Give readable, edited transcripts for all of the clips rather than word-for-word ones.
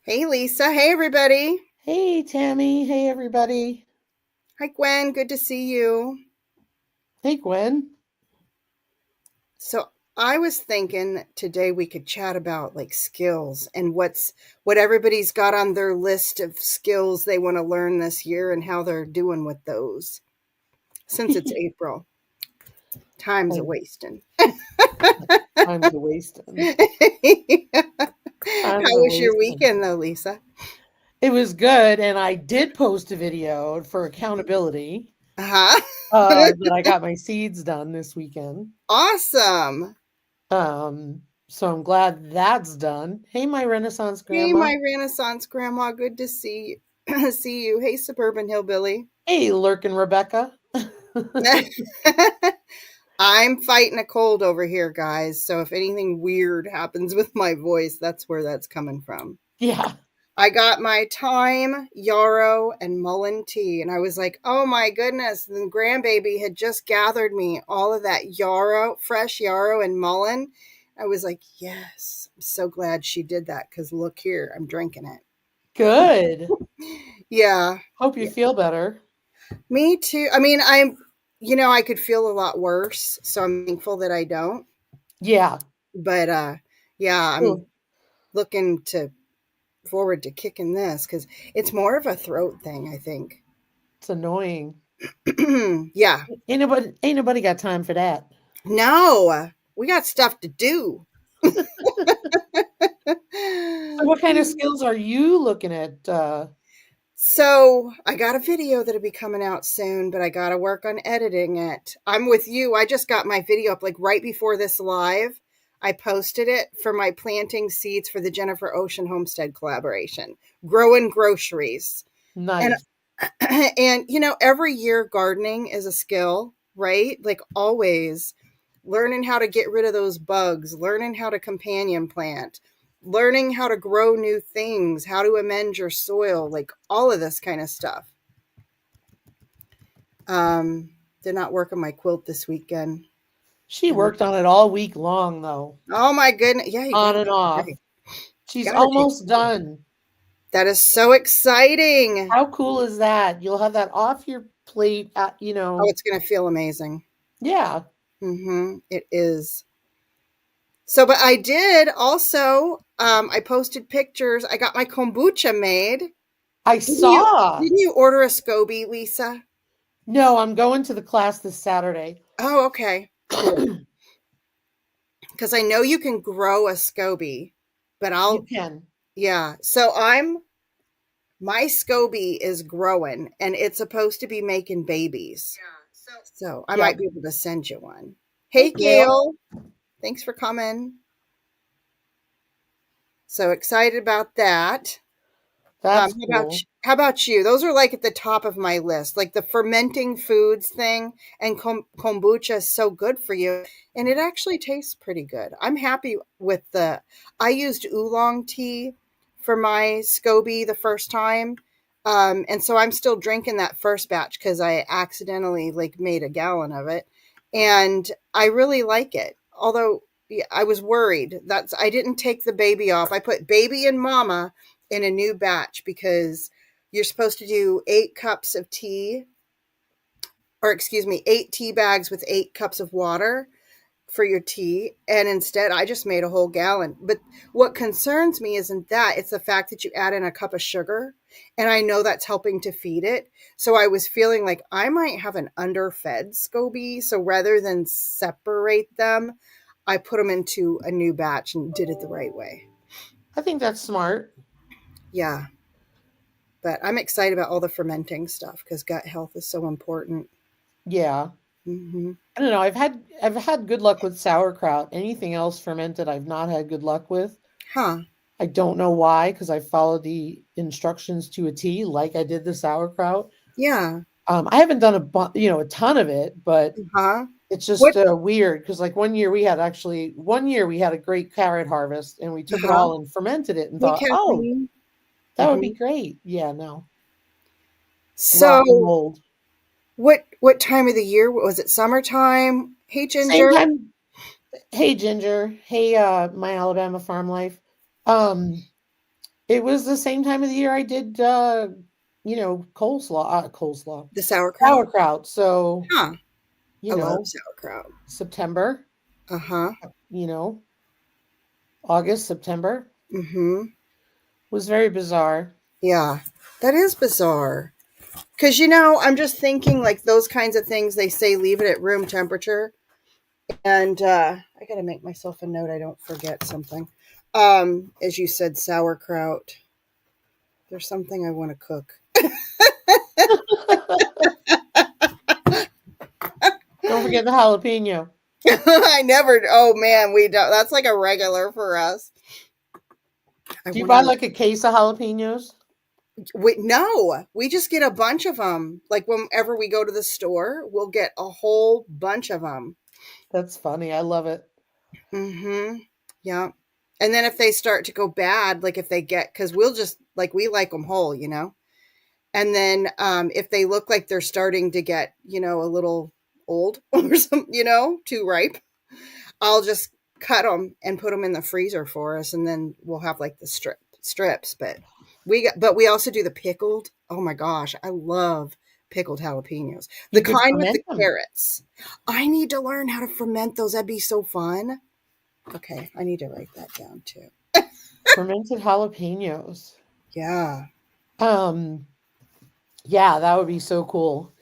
Hey, Lisa. Hey, everybody. Hey, Tammy. Hey, everybody. Hi, Gwen. Good to see you. Hey, Gwen. So, I was thinking today we could chat about like skills and what everybody's got on their list of skills they want to learn this year and how they're doing with those. Since it's April, time's a Time, wasting. time's a wasting. How Time's a was your wasting. weekend, though, Lisa? It was good, and I did post a video for accountability Uh that huh. I got my seeds done this weekend. Awesome. So I'm glad that's done. Hey, my Renaissance Hey, grandma. my Renaissance grandma. Good to see see you. Hey, suburban hillbilly. Hey, lurking Rebecca. I'm fighting a cold over here, guys. So if anything weird happens with my voice, that's where that's coming from. Yeah, I got my thyme, yarrow, and mullein tea, and I was like, "Oh my goodness!" The grandbaby had just gathered me all of that yarrow, fresh yarrow and mullein. I was like, "Yes, I'm so glad she did that." Because look here, I'm drinking it. good. Yeah, Hope you yeah, feel better. me too. I mean, I could feel a lot worse, so I'm thankful that I don't. Yeah. But yeah, I'm Ugh, looking to forward to kicking this because it's more of a throat thing, I think. it's annoying. Yeah. Ain't nobody got time for that. No, we got stuff to do. So what kind of skills are you looking at? So I got a video that'll be coming out soon, but I got to work on editing it. I'm with you. I just got my video up like right before this live. I posted it for my planting seeds for the Jennifer Ocean Homestead collaboration, growing groceries. And Nice. and every year gardening is a skill, right? Like always learning how to get rid of those bugs, learning how to companion plant, learning how to grow new things, how to amend your soil, like all of this kind of stuff. Did not work on my quilt this weekend. She And worked on it all week long, though, oh my goodness, yeah, you got on to and take a off. break. She's Got to take almost a break. done. That is so exciting. How cool is that? You'll have that off your plate, Oh, it's going to feel amazing. yeah. It is. So, but I did also. I posted pictures. I got my kombucha made. I Didn't you? saw. Didn't you order a SCOBY, Lisa? No, I'm going to the class this Saturday. Oh, okay, cool. Because I know you can grow a SCOBY, but You I'll. can. Yeah. So my SCOBY is growing, and it's supposed to be making babies. So I might Yep. be able to send you one. Hey, Hey, Gail. Gail. Thanks for coming. So excited about that. That's cool. How about you? Those are like at the top of my list, like the fermenting foods thing, and kombucha is so good for you, and it actually tastes pretty good. I'm happy with the. I used oolong tea for my SCOBY the first time, and so I'm still drinking that first batch because I accidentally like made a gallon of it, and I really like it. Although yeah, I was worried that's I didn't take the baby off. I put baby and mama in a new batch because you're supposed to do 8 cups of tea, or excuse me, 8 tea bags with 8 cups of water for your tea. And instead, I just made a whole gallon. But what concerns me isn't that, it's the fact that you add in a cup of sugar. And I know that's helping to feed it. So I was feeling like I might have an underfed SCOBY. So rather than separate them, I put them into a new batch and did it the right way. I think that's smart. Yeah. But I'm excited about all the fermenting stuff because gut health is so important. Yeah. Hmm. I don't know. I've had good luck with sauerkraut. Anything else fermented, I've not had good luck with. Huh. I don't know why, because I followed the instructions to a T, like I did the sauerkraut. Yeah. I haven't done a ton of it, but Huh. it's just What? weird because like one year we had a great carrot harvest and we took it Huh. all and fermented it and Hey, thought, oh, Kathleen. that would Hmm. be great. Yeah, no, So, rotten mold. what time of the year was it? Summertime? Hey, Same Ginger. time. Hey, Ginger. Hey, my Alabama farm life. Um, It was the same time of the year I did, coleslaw, The sauerkraut? sauerkraut. So, Huh. you I love know, sauerkraut. September, Uh-huh. you know, August, September Mhm. was very bizarre. Yeah. That is bizarre. Cuz I'm just thinking like those kinds of things they say leave it at room temperature and I got to make myself a note I don't forget something. As you said sauerkraut. There's something I want to cook. Don't forget the jalapeno. I never. Oh man, we don't. That's like a regular for us. I Do you wonder. buy like a case of jalapenos? No, we just get a bunch of them. Like whenever we go to the store, we'll get a whole bunch of them. That's funny. I love it. Mm-hmm. Yeah. And then if they start to go bad, like if they get, because we'll just like we like them whole. And then if they look like they're starting to get, a little old or something, too ripe, I'll just cut them and put them in the freezer for us, and then we'll have like the strips. But we also do the pickled. Oh my gosh, I love pickled jalapenos. The You could kind with ferment the them. carrots. I need to learn how to ferment those. That'd be so fun. Okay, I need to write that down too. Fermented jalapenos. Yeah. Um, yeah, that would be so cool.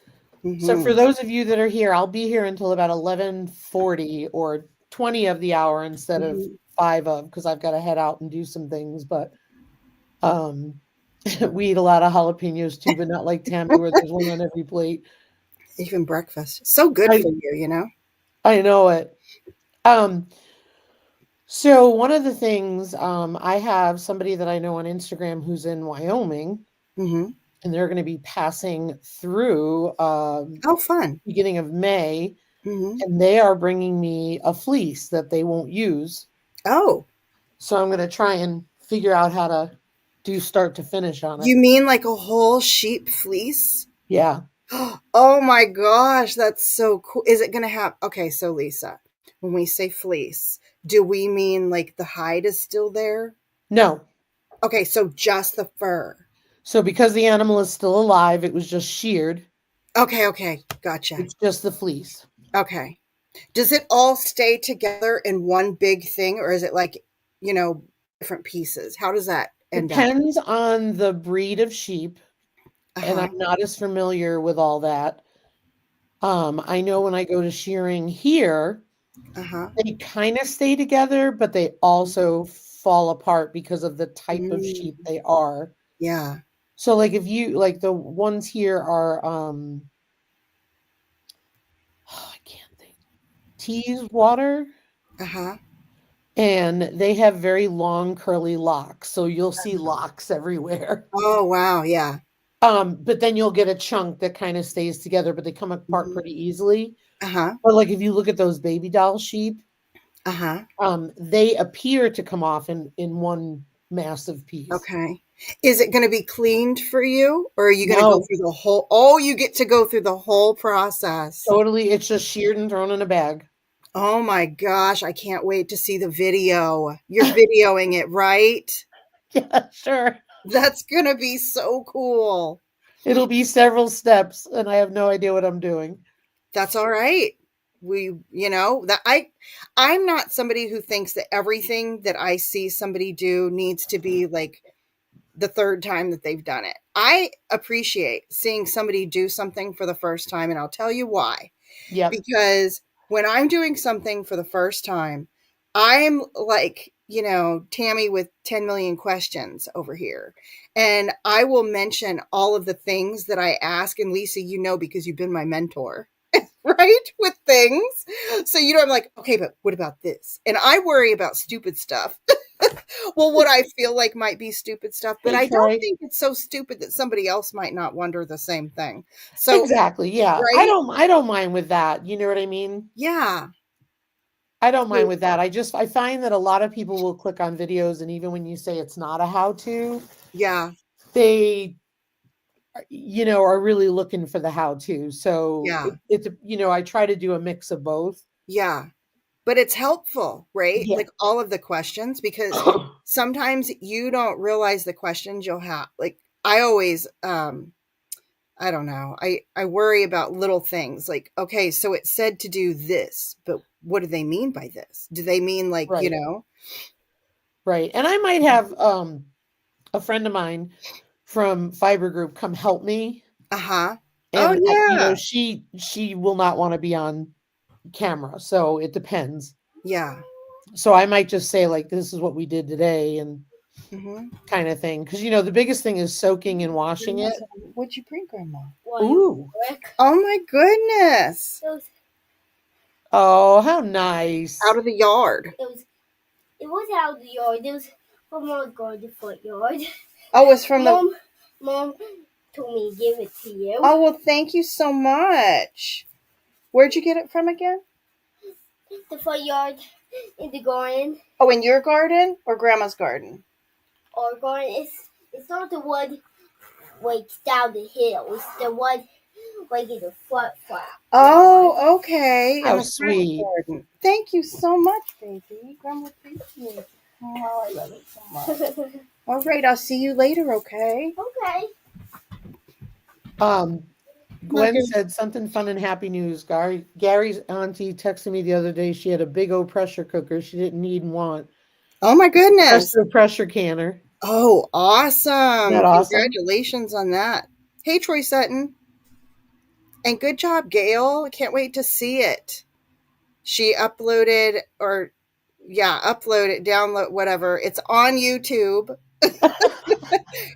So for Mm-hmm. those of you that are here, I'll be here until about 11:40 or 20 of the hour instead of Mm-hmm. 5 of because I've got to head out and do some things. But um, we eat a lot of jalapenos too, but not like Tammy where there's one on every plate. Even breakfast. So good I for you. I know it. Um, so one of the things I have somebody that I know on Instagram who's in Wyoming, Mm-hmm. and they're going to be passing through Oh, fun. beginning of May, Mm-hmm. and they are bringing me a fleece that they won't use. Oh, So I'm going to try and figure out how to do start to finish on it. you mean like a whole sheep fleece? Yeah. Oh my gosh, that's so cool. Is it going to have, okay, so Lisa, when we say fleece, do we mean like the hide is still there? No. Okay, so just the fur. So because the animal is still alive, it was just sheared. Okay, okay, gotcha. It's just the fleece. Okay. Does it all stay together in one big thing or is it like, you know, different pieces? How does that end up? Depends on the breed of sheep, Uh and huh. I'm not as familiar with all that. I know when I go to shearing here, Uh huh. they kind of stay together, but they also fall apart because of the type of Mm, sheep they are. yeah. So like if you like the ones here are I can't think. Tees water, Uh huh. and they have very long curly locks. So you'll see locks everywhere. Oh, wow. Yeah. But then you'll get a chunk that kind of stays together, but they come apart Mhm. pretty easily. Uh huh. But like if you look at those baby doll sheep, Uh huh. they appear to come off in one massive piece. Okay. Is it going to be cleaned for you or are you going to go No, through the whole Oh, you get to go through the whole process. totally. It's just sheared and thrown in a bag. Oh my gosh, I can't wait to see the video. You're videoing it, right? Yeah, sure. That's going to be so cool. It'll be several steps, and I have no idea what I'm doing. That's all right. That I'm not somebody who thinks that everything that I see somebody do needs to be like the third time that they've done it. I appreciate seeing somebody do something for the first time, and I'll tell you why. Yep. Because when I'm doing something for the first time, I'm like, Tammy with 10 million questions over here. And I will mention all of the things that I ask. And Lisa, because you've been my mentor, right? With things. So, I'm like, okay, but what about this? And I worry about stupid stuff. Well, what I feel like might be stupid stuff, but Hey, I don't Troy. think it's so stupid that somebody else might not wonder the same thing. So, Exactly. Yeah. I right? don't I don't mind with that. You know what I mean? Yeah. I don't mind So, with that. I find that a lot of people will click on videos, and even when you say it's not a how to, yeah. they are really looking for the how to. So Yeah. it's I try to do a mix of both. Yeah. but it's helpful, right? Yeah. Like all of the questions, because sometimes you don't realize the questions you'll have. Like I always, I don't know. I worry about little things like, okay, so it said to do this, but what do they mean by this? Do they mean like, you Right. know? Right. And I might have a friend of mine from Fiber Group come help me, Uh-huh. Oh and yeah. she will not want to be on camera, so it depends. Yeah. So I might just say like, this is what we did today, and Mm-hmm. kind of thing, because the biggest thing is soaking and washing it. What'd you bring, Grandma? Ooh. Oh my goodness. Oh, how Out nice. of the yard. It was out of the yard. It was from our garden front yard. Oh, it's from the. Mom told me to give it to you. Oh, well, thank you so much. Where'd you get it from again? The front yard in the garden. Oh, in your garden or Grandma's garden? Our garden it's not the one like down the hill. It's the one like in the front. Oh, okay. In How the front sweet. garden. Thank you so much, baby. Grandma appreciates it. Oh, I love it so much. All right, I'll see you later, okay? Okay. Um, Gwen Okay. said something fun and happy news. Gary's auntie texted me the other day. She had a big old pressure cooker she didn't need and want. Oh my goodness. Pressure canner. Oh, Isn't awesome. that awesome? Congratulations on that. Hey, Troy Sutton. And good job, Gail. I can't wait to see it. She uploaded, or yeah, upload it, download, whatever. It's on YouTube.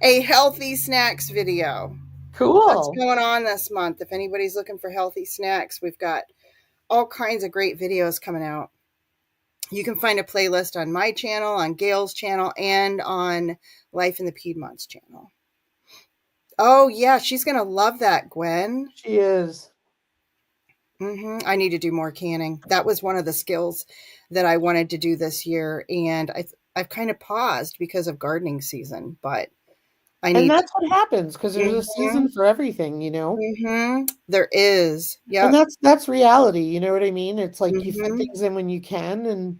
A healthy snacks video. That's Cool. going on this month. If anybody's looking for healthy snacks, we've got all kinds of great videos coming out. You can find a playlist on my channel, on Gail's channel, and on Life in the Piedmont's channel. Oh, yeah, she's going to love that, Gwen. She is. I need to do more canning. That was one of the skills that I wanted to do this year, and I've kind of paused because of gardening season, but I And need that's what happens because there's a to. season for everything. There is. And Yep. that's reality, you know what I mean? It's like you fit hmm things in when you can, and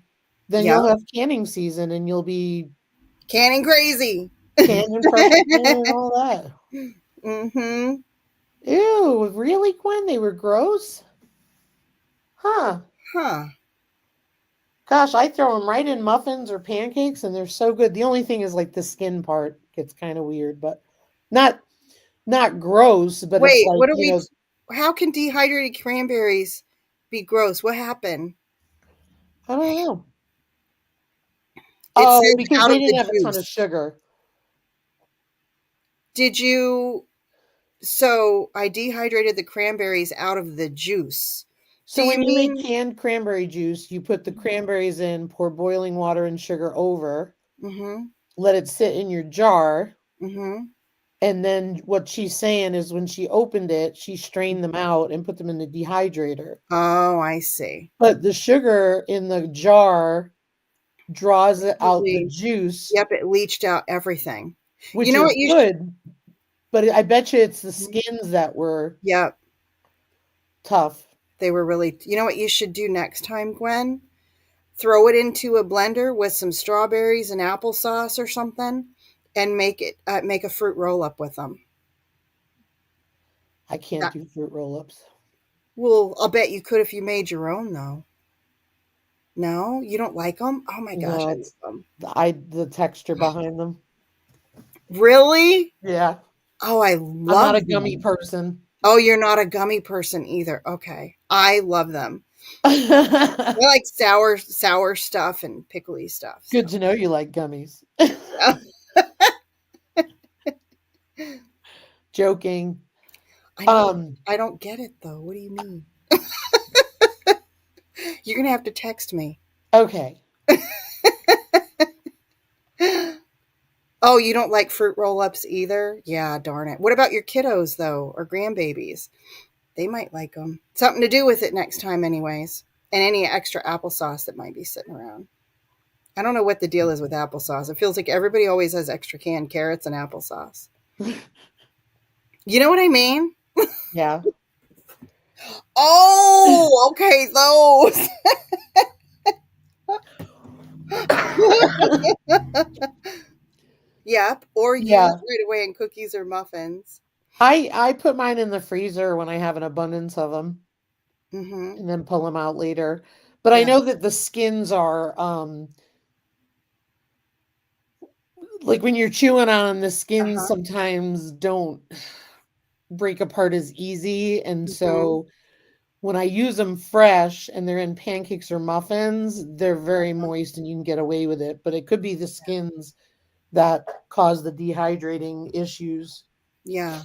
then Yep. you'll have canning season and you'll be Canning crazy. canning, pressure canning, and all that. hmm Ew, really, Gwen? They were gross? Huh. Huh. Gosh, I throw them right in muffins or pancakes and they're so good. The only thing is like the skin part gets kind of weird, but not not gross, but it's Wait, like, what are we? How can dehydrated cranberries be gross? What happened? I don't know. It Oh, says because out they of the didn't have a ton of juice. sugar. Did you? So I dehydrated the cranberries out of the juice. Do So you when you make mean? canned cranberry juice, you put the cranberries in, pour boiling water and sugar over, Mm-hmm. let it sit in your jar, Mm-hmm. and then what she's saying is when she opened it, she strained them out and put them in the dehydrator. Oh, I see. But the sugar in the jar draws it out the Probably. juice, Yep, it leached out everything. You which know is what you should? good, but I bet you it's the skins that were Yep, tough. they were really. You know what you should do next time, Gwen? Throw it into a blender with some strawberries and applesauce or something, and make a fruit roll up with them. I can't That, do fruit roll-ups. well, I'll bet you could if you made your own though. No, you don't like them? Oh my gosh, No, I it's love them. the texture behind them. Really? Yeah. Oh, I I'm not love a gummy them. person. Oh, you're not a gummy person either. Okay, I love them. I like sour stuff and pickly stuff. So Good to know you like gummies. Joking. I know. Um, I don't get it though. What do you mean? You're gonna have to text me. okay. Oh, you don't like fruit roll-ups either? Yeah, darn it. What about your kiddos though, or grandbabies? They might like them. Something to do with it next time, anyways. And any extra applesauce that might be sitting around. I don't know what the deal is with applesauce. It feels like everybody always has extra canned carrots and applesauce. You know what I mean? Yeah. Oh, okay, those. Yep, or use Yeah. right away in cookies or muffins. I put mine in the freezer when I have an abundance of them Mhm. and then pull them out later. But I Yeah. know that the skins are, like, when you're chewing on 'em, the skins Uh-huh. sometimes don't break apart as easy, and Mhm. so when I use them fresh and they're in pancakes or muffins, they're very Uh-huh. moist and you can get away with it, but it could be the skins that cause the dehydrating issues. Yeah,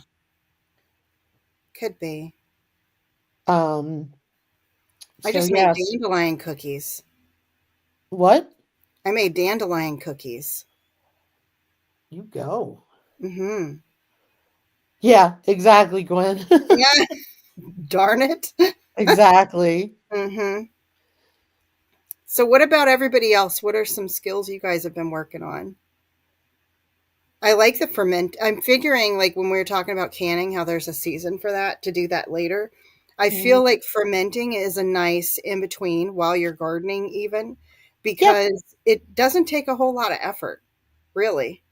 could be. Um, I so just made yes. dandelion cookies. What? I made dandelion cookies. You go. Mhm. Yeah, exactly, Gwen. Yeah, darn it. Exactly. Mhm. So what about everybody else? What are some skills you guys have been working on? I like the ferment. I'm figuring like when we were talking about canning, how there's a season for that to do that later. I feel Mhm. like fermenting is a nice in between while you're gardening, even Yep. because it doesn't take a whole lot of effort, really.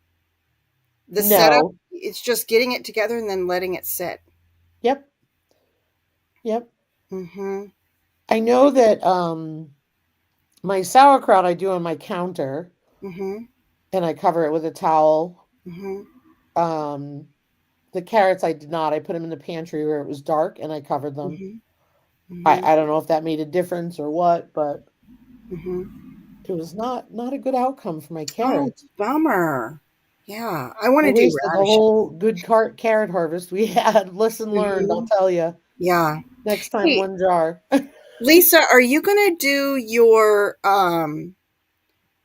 The setup, No. it's just getting it together and then letting it sit. Yep. Yep. Mm-hmm. I know that my sauerkraut I do on my counter Mm-hmm. and I cover it with a towel. Mm-hmm. Um the carrots I did not. I put them in the pantry where it was dark and I covered them. Mm-hmm. I Mm-hmm. I don't know if that made a difference or what, but Mm-hmm. it was not a good outcome for my Oh, carrots. bummer. Yeah, I want I to do wasted the radishes. whole good carrot harvest we had. Lesson learned, I'll Mm-hmm. tell you. Yeah. Next time, Hey, one jar. I Lisa, are you gonna do your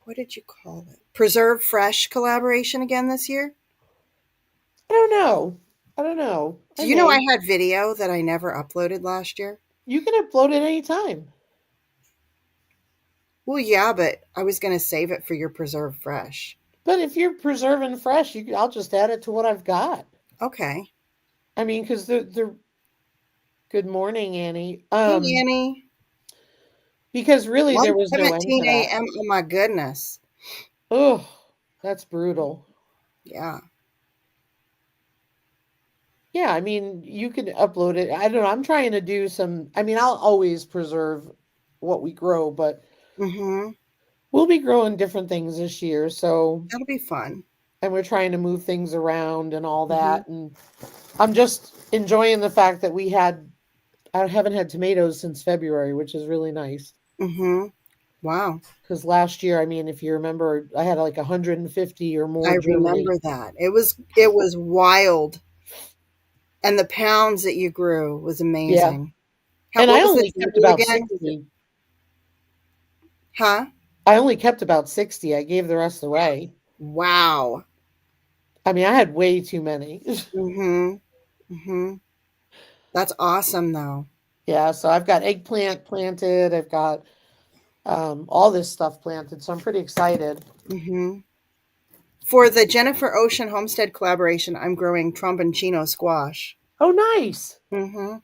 what did you call it? Preserve Fresh collaboration again this year? don't know. I don't know. I Do you know I may. had video that I never uploaded last year? You can upload it anytime. Well, yeah, but I was gonna save it for your Preserve Fresh. But if you're preserving fresh, I'll just add it to what I've got. Okay. I mean, because they're good morning, Annie. Hey, Annie. Because really there was no end to 1:17 that. a.m. Oh my goodness. Oh, that's brutal. Yeah. Yeah, I mean, you could upload it. I don't know. I'm trying to do some. I mean, I'll always preserve what we grow, but Mm-hmm. we'll be growing different things this year. So, That'll be fun. and we're trying to move things around and all Mm-hmm. that. And I'm just enjoying the fact that I haven't had tomatoes since February, which is really nice. Mm-hmm. Wow. Because last year, I mean, if you remember, I had like 150 or more I germinate. remember that. It was wild. And the pounds that you grew was Yeah. amazing. And I What was the only kept tomato about again? 60. Huh? I only kept about 60. I gave the rest away. Wow. I mean, I had way too many. Mm-hmm. Mm-hmm. That's awesome though. Yeah, so I've got eggplant planted. I've got all this stuff planted. So I'm pretty excited. Mm-hmm. For the Jennifer Ocean Homestead collaboration, I'm growing tromboncino squash. Oh, nice. Mm-hmm.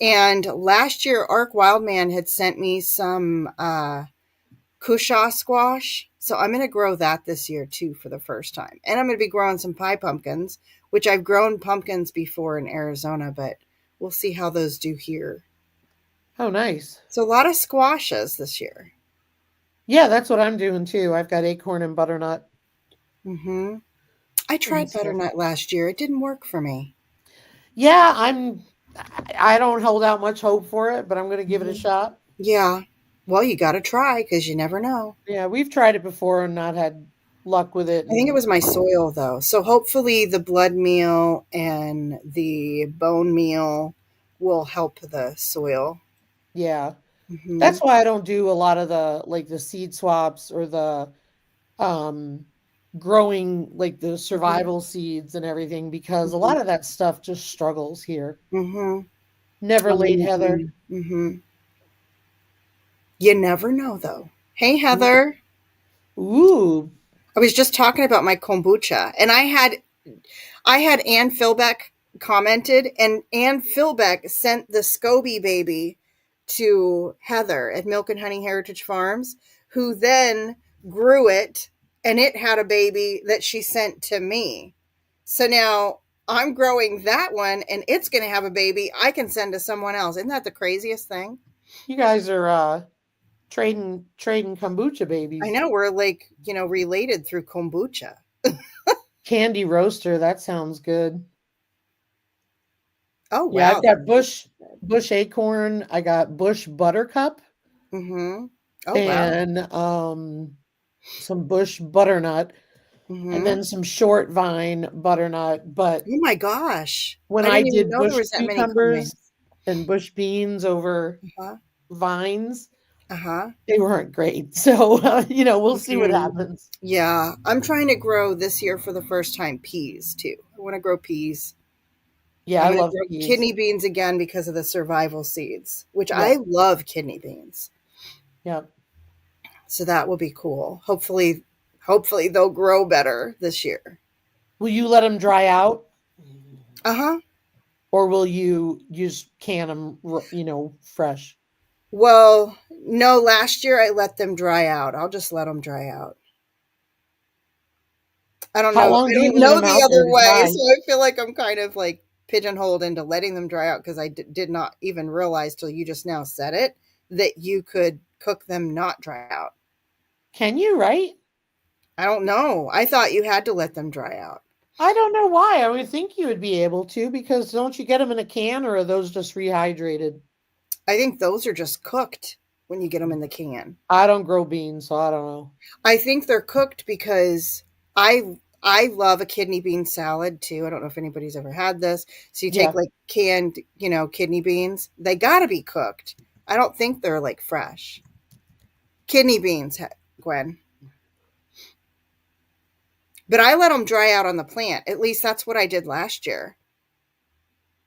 And last year, Ark Wildman had sent me some cushaw squash. So I'm going to grow that this year too for the first time. And I'm going to be growing some pie pumpkins, which I've grown pumpkins before in Arizona, but we'll see how those do here. Oh, nice. So a lot of squashes this year. Yeah, that's what I'm doing too. I've got acorn and butternut. Mm-hmm. I And tried so, butternut last year. It didn't work for me. yeah, I don't hold out much hope for it, but I'm going to give it a Mhm. shot. Yeah. Well, you got to try because you never know. Yeah, we've tried it before and not had luck with it. I think it And was my soil though. So hopefully the blood meal and the bone meal will help the soil. yeah, Hmm. that's why I don't do a lot of the seed swaps or the um growing like the Hmm. survival seeds and everything because a Hmm. lot of that stuff just struggles here. Hmm. Never laid Heather. Hmm. You never know though. Hey, Heather. Ooh, I was just talking about my kombucha, and I had Ann Philbeck commented, and Ann Philbeck sent the Scoby baby to Heather at Milk and Honey Heritage Farms. who then grew it and it had a baby that she sent to me. So now I'm growing that one and it's going to have a baby I can send to someone else. Isn't that the craziest thing? You guys are trading kombucha I babies. know we're like, related through kombucha. Candy roaster, that sounds good. Oh, Yeah, wow. I've got Bush Acorn, I got Bush Buttercup, Mm-hmm. Oh, wow. and some Bush Butternut, and Mm-hmm. then some Short Vine Butternut. But Oh my gosh. when I I didn't even did know there Bush was that many cucumbers kinds. and Bush beans over Uh-huh. vines, Uh-huh. they weren't great. So, we'll see what Mhm. happens. Yeah, I'm trying to grow this year for the first time peas too. I want to grow peas. Yeah, I'm I going to love grow peas. kidney beans again because of the survival seeds, which I Yep, love kidney beans. yep. So that will be cool. Hopefully they'll grow better this year. Will you let them dry out, Uh-huh. or will you just can them, fresh? Well, no, last year I let them dry out. I'll just let them dry out. I don't How know. long I do you don't leave know them the out there other to way, dry? so I feel like I'm kind of like pigeonholed into letting them dry out because I did not even realize till you just now said it that you could cook them not dry out. Can you, right? I don't know. I thought you had to let them dry out. I don't know why. I would think you would be able to, because don't you get them in a can, or are those just rehydrated? I think those are just cooked when you get them in the can. I don't grow beans, so I don't know. I think they're cooked because I love a kidney bean salad too. I don't know if anybody's ever had this. So you take Yeah. like canned, kidney beans. They got to be cooked. I don't think they're like fresh. Kidney beans, Gwen. But I let them dry out on the plant. At least that's what I did last year.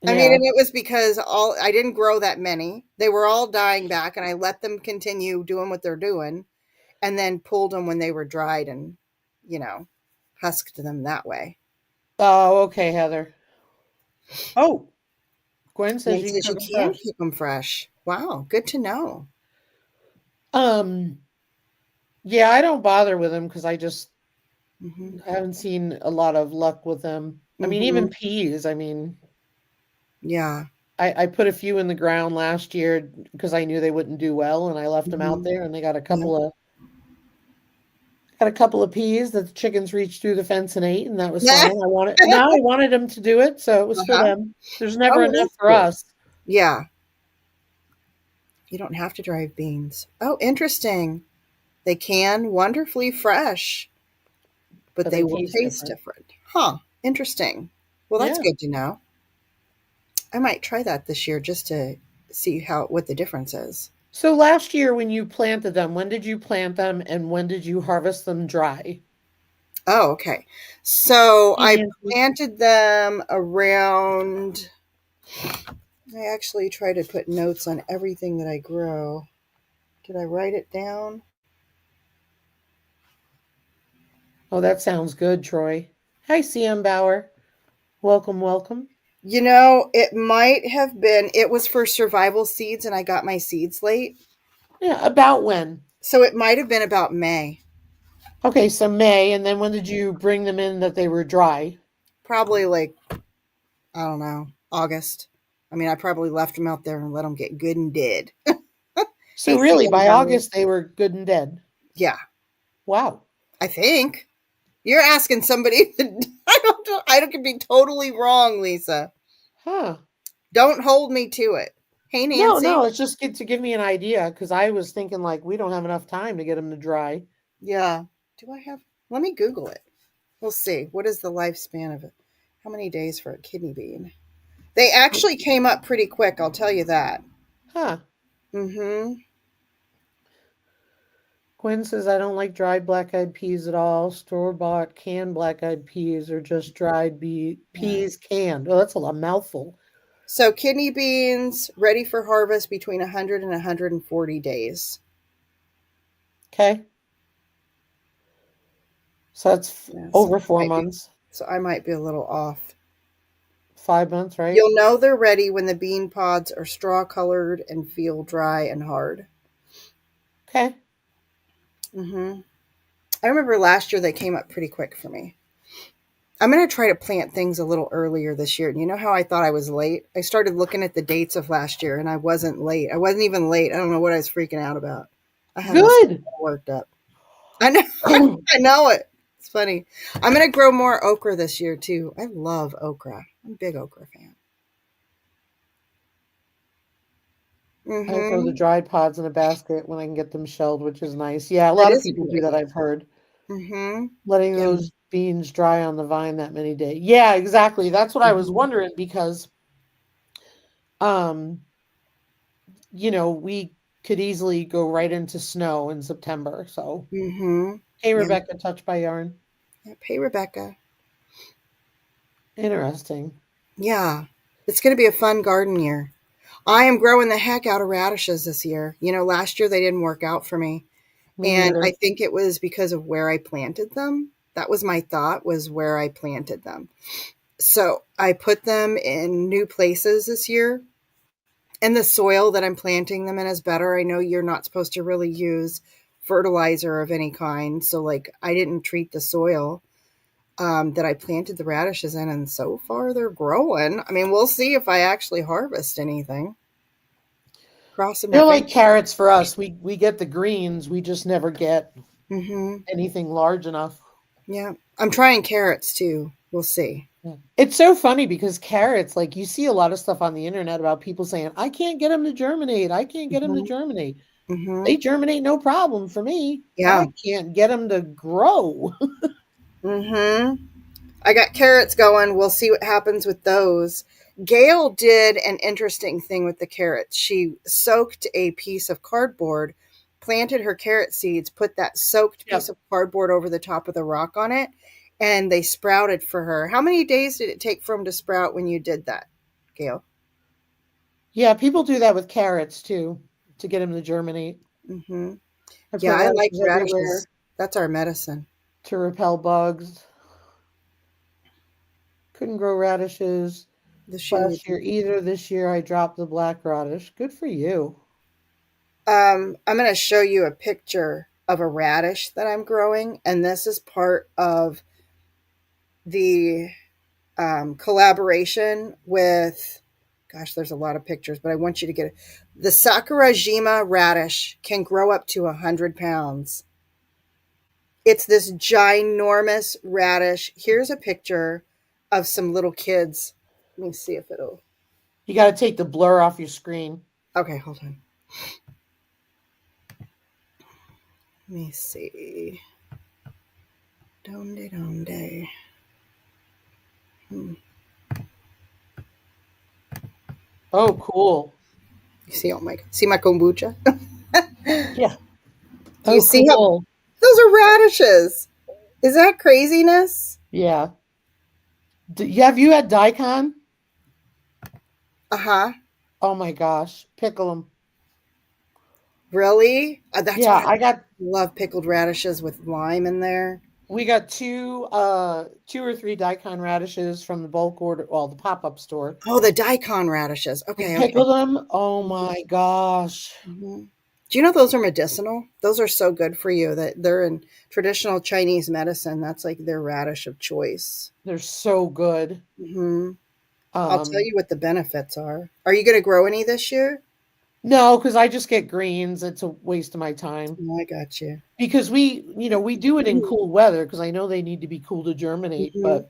I mean, Yeah. and it was because all I didn't grow that many. They were all dying back, and I let them continue doing what they're doing, and then pulled them when they were dried and, you know, husked them that way. Oh, okay, Heather. Oh, Gwen says Gwen you can says you cook them can fresh. keep them fresh. Wow, good to know. Um, yeah, I don't bother with them because Hmm. I haven't seen a lot of luck with them. I mean, even Hmm. peas. I mean, Yeah. I put a few in the ground last year because I knew they wouldn't do well, and I left them out Hmm. there, and they got a Yeah. couple of peas that the chickens reached through the fence and ate, and that was fine. I wanted them to do it, so it was for Uh-huh. them. There's never Oh, enough that's for cool. us. Yeah. You don't have to drive beans. Oh, interesting. They can wonderfully fresh, but But they they will taste taste different. different. Huh. Interesting. Well, that's Yeah. good to know. I might try that this year just to see what the difference is. So last year when you planted them, when did you plant them and when did you harvest them dry? Oh, okay. So Hey, I Nancy. planted them around. I actually try to put notes on everything that I grow. Did I write it down? Oh, that sounds good, Troy. Hi, CM Bauer. Welcome, welcome. It might have been, it was for survival seeds, and I got my seeds late. Yeah, about when? So it might have been about May. Okay, so May, and then when did you bring them in that they were dry? Probably like, I don't know, August. I mean, I probably left them out there and let them get good and dead. So Hate seeing really, them by die. August they were good and dead. Yeah, Wow. I think. You're asking somebody that I could be totally wrong, Lisa. Huh. Don't hold me to it. Hey, No, Nancy. no, it's just good to give me an idea because I was thinking like we don't have enough time to get them to dry. Yeah. Do I have? Let me Google it. We'll see. What is the lifespan of it? How many days for a kidney bean? They actually came up pretty quick, I'll tell you that. Huh. Mm-hmm. Gwen says I don't like dried black-eyed peas at all. Store-bought canned black-eyed peas or just dried Yeah. peas canned. Oh, that's a lot mouthful. So kidney beans ready for harvest between 100 and 140 days. Okay. So that's Yeah, over 4 months. so I might be a little off. 5 months, right? You'll know they're ready when the bean pods are straw colored and feel dry and hard. Okay. Mm-hmm. I remember last year they came up pretty quick for me. I'm going to try to plant things a little earlier this year. And you know how I thought I was late? I started looking at the dates of last year and I wasn't late. I wasn't even late. I don't know what I was freaking out about. I had myself Good. all worked up. I know. I know it. It's funny. I'm going to grow more okra this year too. I love okra. I'm a big okra fan. I grow the Mm-hmm. dried pods in a basket when I can get them shelled, which is nice. Yeah, a That lot of is a people good do that, idea. I've heard. Mm-hmm. Letting Yeah. those beans dry on the vine that many days. Yeah, exactly. That's what I was Mm-hmm. wondering because um, we could easily go right into snow in September. So, Mm-hmm. hey Yeah. Rebecca, touch by yarn. Yeah. Hey, Rebecca. Interesting. Yeah. It's going to be a fun garden year. I am growing the heck out of radishes this year. Last year they didn't work out for me. Me And I neither. think it was because of where I planted them. That was my thought, was where I planted them. So I put them in new places this year. And the soil that I'm planting them in is better. I know you're not supposed to really use fertilizer of any kind. So, like, I didn't treat the soil that I planted the radishes in. And so far, they're growing. I mean, we'll see if I actually harvest anything. Crossing my They're like fingers. carrots for us. We get the greens, we just never get Mm-hmm. anything large enough. Yeah. I'm trying carrots too. We'll see. Yeah. It's so funny because carrots, like you see a lot of stuff on the internet about people saying, I can't get them to germinate. I can't get them to Mm-hmm. germinate. Mm-hmm. They germinate no problem for me. Yeah. I can't get them to grow. Mm-hmm. I got carrots going. We'll see what happens with those. Gail did an interesting thing with the carrots. She soaked a piece of cardboard, planted her carrot seeds, put that soaked piece Yep. of cardboard over the top of the rock on it, and they sprouted for her. How many days did it take for them to sprout when you did that, Gail? Yeah, people do that with carrots too to get them to germinate. Mm-hmm. I Yeah, put I like radishes everywhere radishes. That's our medicine. to repel bugs. Couldn't grow radishes This year would last be year either. This year I dropped the black radish. Good for you. I'm going to show you a picture of a radish that I'm growing, and this is part of the collaboration with, gosh, there's a lot of pictures, but I want you to get it. The Sakurajima radish can grow up to 100 pounds. It's this ginormous radish. Here's a picture of some little kids. Let me see if it'll. You got to take the blur off your screen. Okay, hold on. Let me see. Donde, donde. Hmm. Oh, cool. You see my kombucha? Yeah. Do you Oh, see how cool. those are radishes? Is that craziness? Yeah. Have you had daikon? Uh-huh. Oh my gosh. Pickle them. Really? That's Yeah, why I I got love pickled radishes with lime in there. we got two or three daikon radishes from the bulk order, well, the pop-up store. Oh, the daikon radishes. We Okay, okay. pickled them. Oh my gosh. Mhm. Do you know those are medicinal? Those are so good for you that they're in traditional Chinese medicine. That's like their radish of choice. They're so good. Hmm. I'll tell Um you what the benefits are. Are you going to grow any this year? no, because I just get greens. It's a waste of my time. Oh, I got you. Because we do it in cool weather because I know they need to be cool to germinate, Hmm. but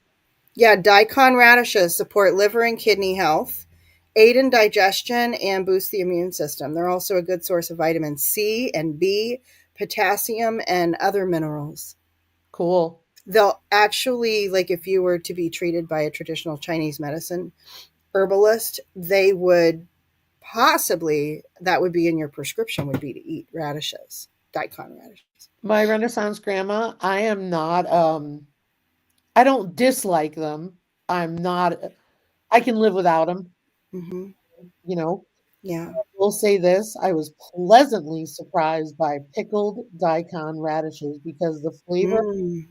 Yeah, daikon radishes support liver and kidney health, aid in digestion, and boost the immune system. They're also a good source of vitamin C and B, potassium, and other minerals. cool. They'll actually, like if you were to be treated by a traditional Chinese medicine herbalist, they would possibly, that would be in your prescription, would be to eat radishes, daikon radishes. My Renaissance grandma, I don't dislike them. I'm not I can live without them, Hmm. you know. Yeah. We'll say this, I was pleasantly surprised by pickled daikon radishes because the flavor Mm,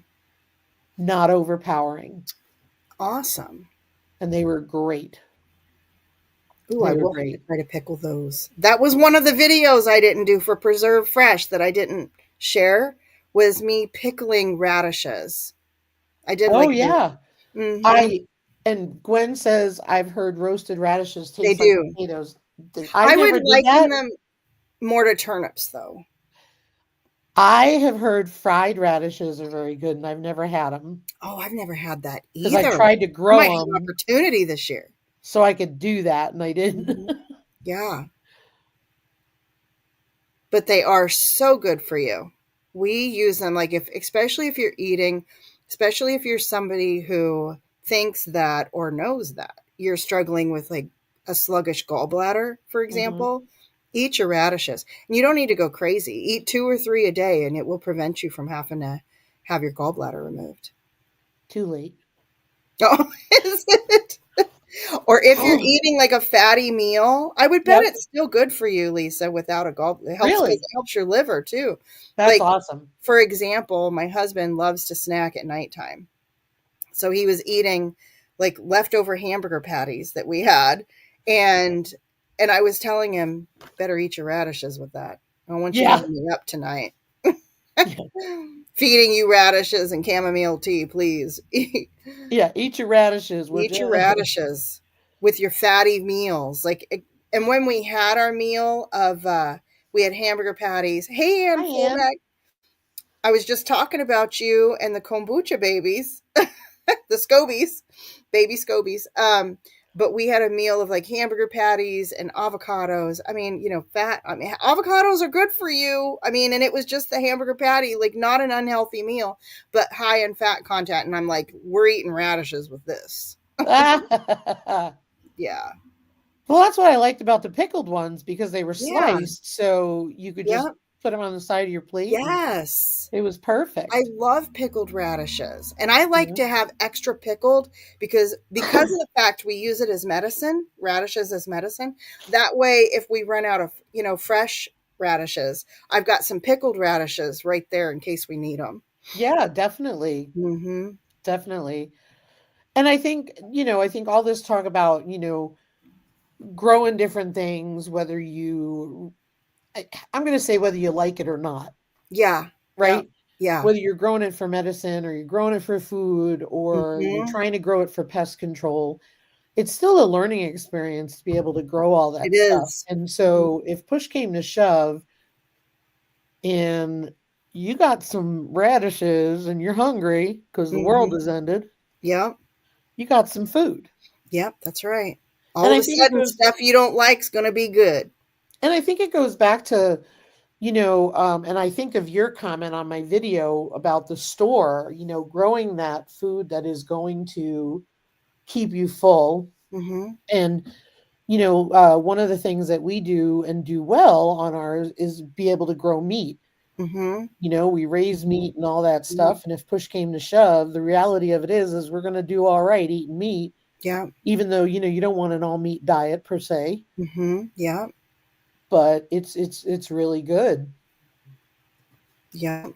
not overpowering awesome. and they were great. Ooh, They I were will have to great. try to pickle those. That was one of the videos I didn't do for Preserve Fresh that I didn't share. was me pickling radishes. I did Oh like yeah. mm-hmm. I and Gwen says I've heard roasted radishes They taste like do. potatoes. I I would never did liken that. them more to turnips, though. I have heard fried radishes are very good, and I've never had them Oh, I've never had that because I either. tried to I might grow have an them opportunity this year. so I could do that, and I didn't. Hmm. Yeah, but they are so good for you. We use them like if, especially if you're eating, especially if you're somebody who thinks that or knows that you're struggling with like a sluggish gallbladder, for Mhm. example. Eat your radishes. And you don't need to go crazy. Eat 2 or 3 a day, and it will prevent you from having to have your gallbladder removed. Too late. Oh, is it? Or if you're eating like a fatty meal, I would bet Yep. it's still good for you, Lisa, without a gall. It helps because Really? it helps your liver too. That's Like, awesome. for example, my husband loves to snack at nighttime. So he was eating like leftover hamburger patties that we had, and I was telling him, better eat your radishes with that. I don't want you Yeah. having me up tonight. Yeah. Feeding you radishes and chamomile tea, please. Yeah. Eat your radishes, would Eat your you? radishes with your fatty meals. And when we had our meal of, we had hamburger patties. Hey, Ann Hi, Ann. Fullback. I was just talking about you and the kombucha babies, the scobies, baby scobies. But we had a meal of like hamburger patties and avocados. I mean, fat. I mean, avocados are good for you. I mean, and it was just the hamburger patty, like not an unhealthy meal, but high in fat content. And I'm like, we're eating radishes with this. Well, Yeah. that's what I liked about the pickled ones because they were Yeah. sliced, so you could just Yep. put them on the side of your plate, and Yes. it was I perfect. love pickled radishes. And I like Yeah. to have extra pickled because of the fact we use it as medicine, radishes as medicine. That way if we run out of, fresh radishes, I've got some pickled radishes right there in case we need them. Yeah, definitely. Mhm. Definitely. And I think all this talk about, growing different things, whether I'm going to say whether you like it or not, Yeah. Yeah. right? Yeah. Whether you're growing it for medicine or you're growing it for food or you're Mhm. trying to grow it for pest control, it's still a learning experience to be able to grow all It that stuff. is. And Mhm. so if push came to shove and you got some radishes and you're hungry because the world Mhm. has ended, Yep. you got some food. Yep, that's right. And All of I a think it sudden goes stuff you don't like is going to be good. and I think it goes back to, and I think of your comment on my video about the store, growing that food that is going to keep you full. Mhm. And, one of the things that we do and do well on ours is be able to grow meat. Mhm. We raise meat and all that Yep. stuff. And if push came to shove, the reality of it is we're going to do all right eating meat, Yep. even though, you don't want an all meat diet per se, Mhm. Yep. but it's really good. Yep.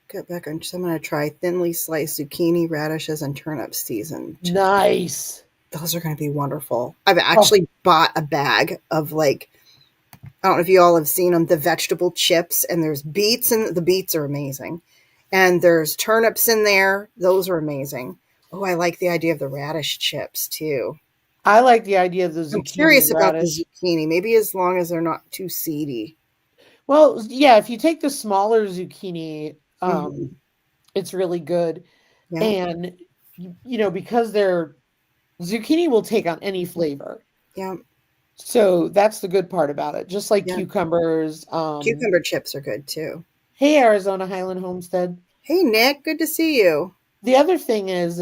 Get back on. So I'm going to try thinly sliced zucchini, radishes, and turnips seasoned. Nice. Those are going to be wonderful. I've Oh, actually bought a bag of like, I don't know if you all have seen them, the vegetable chips, and there's beets, and the beets are amazing. And there's turnips in there. Those are amazing. Oh, I like the idea of the radish chips too. I like the idea of the I'm zucchini curious and about the radish. zucchini, maybe as long as they're not too seedy. Well, yeah, if you take the smaller zucchini, Hmm. it's really good. Yeah. And because they're zucchini will take on any flavor. Yeah. So that's the good part about it. Just like Yeah. cucumbers. Cucumber chips are good too. Hey, Arizona Highland Homestead. Hey, Nick, good to see you. The other thing is,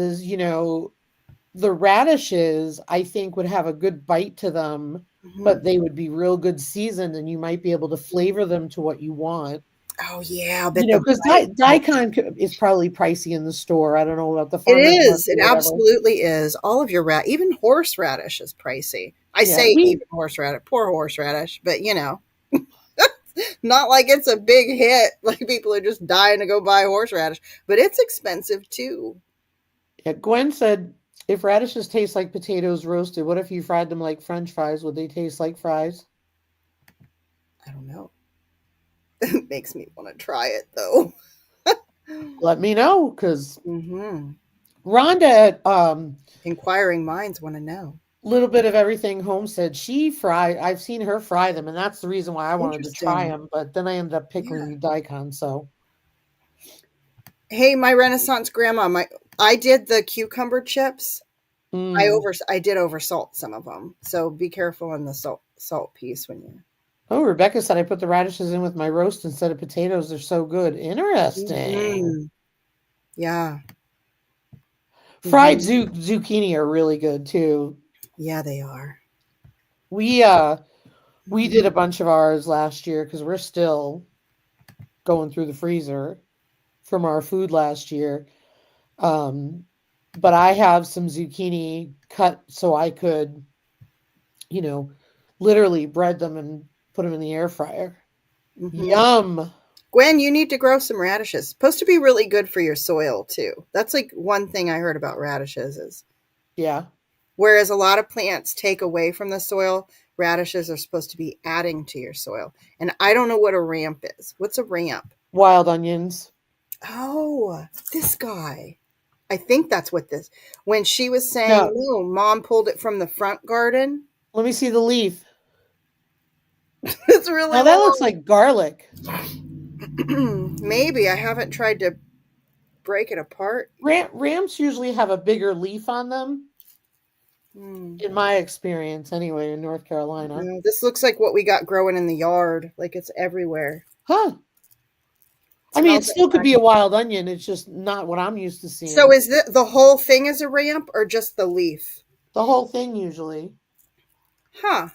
the radishes, I think, would have a good bite to them, Hmm. but they would be real good seasoned and you might be able to flavor them to what you want. Oh yeah, I bet the Because bite. daikon is probably pricey in the store. I don't know about the It farmer's is. market It or whatever. absolutely is. All of your even horseradish is pricey. I Yeah, say even horseradish, poor horseradish, but not like it's a big hit. Like people are just dying to go buy horseradish, but it's expensive too. yeah, Gwen said, if radishes taste like potatoes roasted, what if you fried them like French fries? Would they taste like fries? I don't know. It makes me want to try it though. Let me know because Mm-hmm. Rhonda at Inquiring minds want to know. Little Bit of Everything Homestead, I've seen her fry them, and that's the reason why I wanted to try Interesting. them. But then I ended up Yeah. pickling daikon. So, Hey, my Renaissance grandma, I did the cucumber chips. mm. I did oversalt some of them, so be careful in the salt piece when you. Oh, Rebecca said I put the radishes in with my roast instead of potatoes. They're so good. Interesting. Hmm. Yeah. Fried Hmm. zucchini are really good too. Yeah, they are. We uh we Hmm. did a bunch of ours last year because we're still going through the freezer from our food last year. Um, but I have some zucchini cut so I could, you know, literally bread them and put them in the air fryer. Hmm. Yum. Gwen, you need to grow some radishes. Supposed to be really good for your soil too. That's like one thing I heard about radishes is Yeah. whereas a lot of plants take away from the soil, radishes are supposed to be adding to your soil. And I don't know what a ramp is. What's a ramp? Wild onions. Oh, this guy. I think that's what this. When she was saying, No, no, mom pulled it from the front garden. let me see the leaf. It's really Now that looks long. like garlic. Maybe I haven't tried to break it apart. Ramps usually have a bigger leaf on them, Hmm. in my experience, anyway, in North Carolina. No, this looks like what we got growing in the yard. Like it's everywhere. Huh. It I mean, it smells like still could be pine. a wild onion. It's just not what I'm used to So seeing. is the whole thing is a ramp or just the leaf? The whole thing usually. Huh.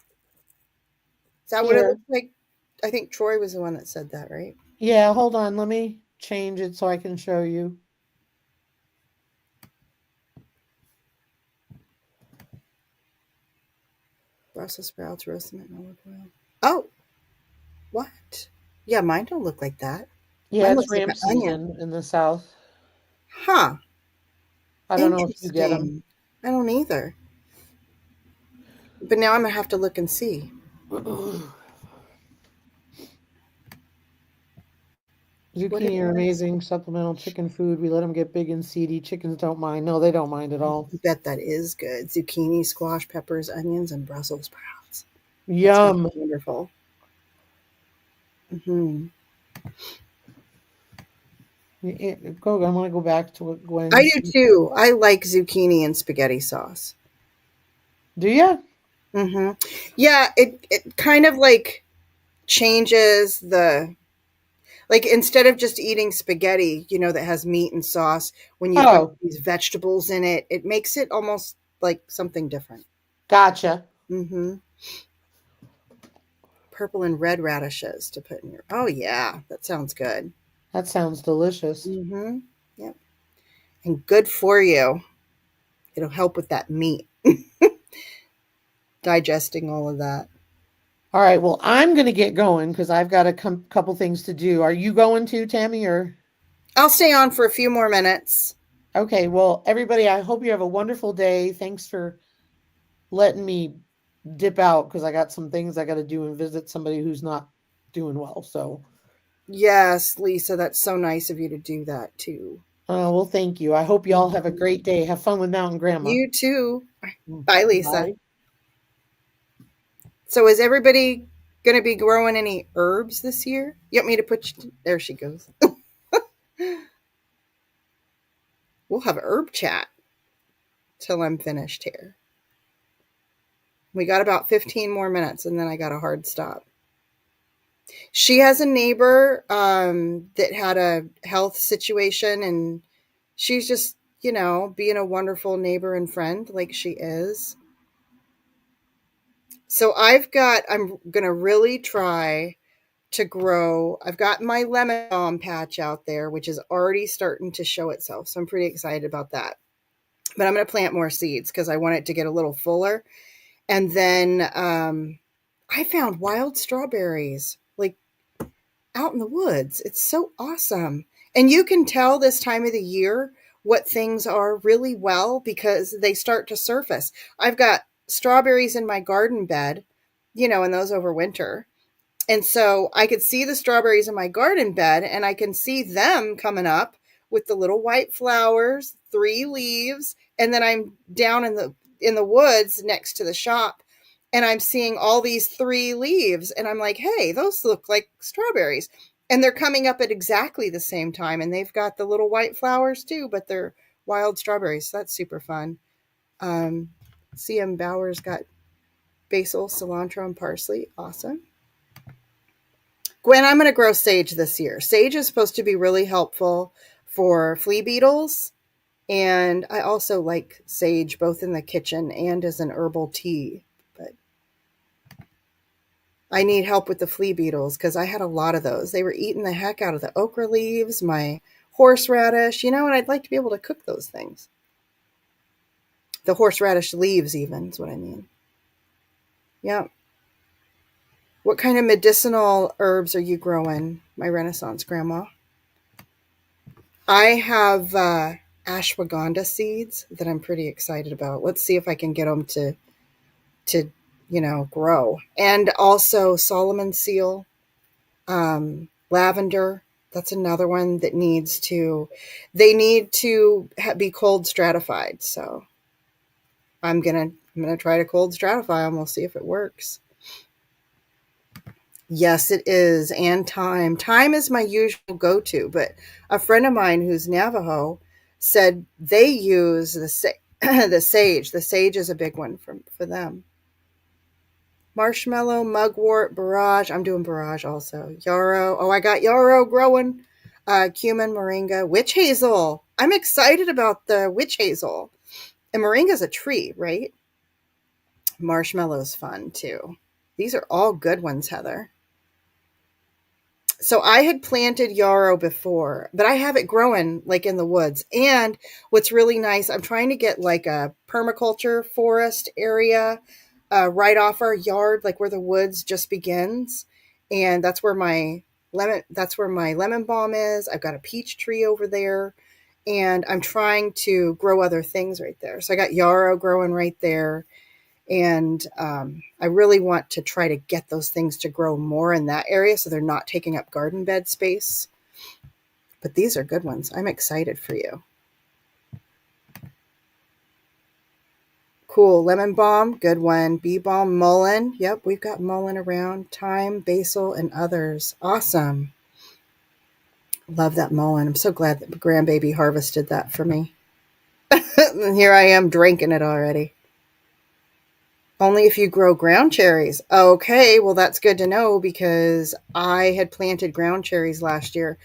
Is that what it Here. looks like? I think Troy was the one that said that, right? Yeah, hold on. Let me change it so I can show you. Brussels sprouts, roasted in olive oil. Oh, what? Yeah, mine don't look like that. Yeah, Mine it's looks like an ramp onion. season in the South. Huh. I don't know if you get them. Interesting. I don't either. But now I'm gonna have to look and see. What it Zucchini are was. amazing supplemental chicken food. We let them get big and seedy. Chickens don't mind. No, they don't mind at all. I bet that is good. Zucchini, squash, peppers, onions, and Brussels sprouts. That sounds Yum. wonderful. Hmm. Go. I want to go back to what I Gwen do said. too. I like zucchini and spaghetti sauce. Do you? Hmm. Yeah, it kind of like changes the like instead of just eating spaghetti, that has meat and sauce, when you've got Oh, these vegetables in it, it makes it almost like something different. gotcha. Hmm. Purple and red radishes to put in your. Oh yeah, that sounds good. That sounds delicious. Hmm. Yep, and good for you. It'll help with that meat, digesting all of that. All right. Well, I'm going to get going because I've got a couple things to do. Are you going to, Tammy, or? I'll stay on for a few more minutes. Okay. Well, everybody, I hope you have a wonderful day. Thanks for letting me dip out because I got some things I got to do and visit somebody who's not doing well. So, Yes, Lisa, that's so nice of you to do that too. well, thank you. I hope you all have a Mhm. great day. Have fun with Mountain Grandma. You too. Bye, Lisa. Bye. So, is everybody going to be growing any herbs this year? You want me to put you? There she goes. We'll have herb chat till I'm finished here. We got about 15 more minutes and then I got a hard stop. She has a neighbor that had a health situation, and she's just, being a wonderful neighbor and friend like she is. So I'm going to really try to grow. I've got my lemon balm patch out there, which is already starting to show itself. So I'm pretty excited about that. But I'm going to plant more seeds because I want it to get a little fuller. And then I found wild strawberries like out in the woods. It's so awesome. And you can tell this time of the year what things are really well because they start to surface. I've got strawberries in my garden bed, and those over winter. And so I could see the strawberries in my garden bed, and I can see them coming up with the little white flowers, 3 leaves, and then I'm down in the woods next to the shop, and I'm seeing all these 3 leaves, and I'm like, "Hey, those look like strawberries." And they're coming up at exactly the same time, and they've got the little white flowers too, but they're wild strawberries. So that's super fun. Um, CM Bauer's got basil, cilantro, and parsley. Awesome. Gwen, I'm going to grow sage this year. Sage is supposed to be really helpful for flea beetles. And I also like sage both in the kitchen and as an herbal tea. But I need help with the flea beetles because I had a lot of those. They were eating the heck out of the okra leaves, my horseradish, and I'd like to be able to cook those things. The horseradish leaves, even, is what I mean. Yeah. What kind of medicinal herbs are you growing, my Renaissance grandma? I have ashwagandha seeds that I'm pretty excited about. Let's see if I can get them to grow. And also Solomon seal, lavender. That's another one that they need to be cold stratified. So I'm gonna try to cold stratify them. We'll see if it works. Yes, it is. And thyme. Thyme is my usual go to, but a friend of mine who's Navajo said they use the sage. The sage is a big one for them. Marshmallow, mugwort, borage. I'm doing borage also. Yarrow. Oh, I got yarrow growing. Cumin, moringa, witch hazel. I'm excited about the witch hazel. And moringa's a tree, right? Marshmallow's fun too. These are all good ones, Heather. So I had planted yarrow before, but I have it growing like in the woods. And what's really nice, I'm trying to get like a permaculture forest area right off our yard, like where the woods just begins. And that's where my lemon balm is. I've got a peach tree over there, and I'm trying to grow other things right there. So I got yarrow growing right there, and I really want to try to get those things to grow more in that area so they're not taking up garden bed space. But these are good ones. I'm excited for you. Cool. Lemon balm, good one. Bee balm, mullein. Yep, we've got mullein around. Thyme, basil, and others. Awesome. Love that mullein. I'm so glad that grandbaby harvested that for me. And here I am drinking it already. Only if you grow ground cherries. Okay, well that's good to know because I had planted ground cherries last year.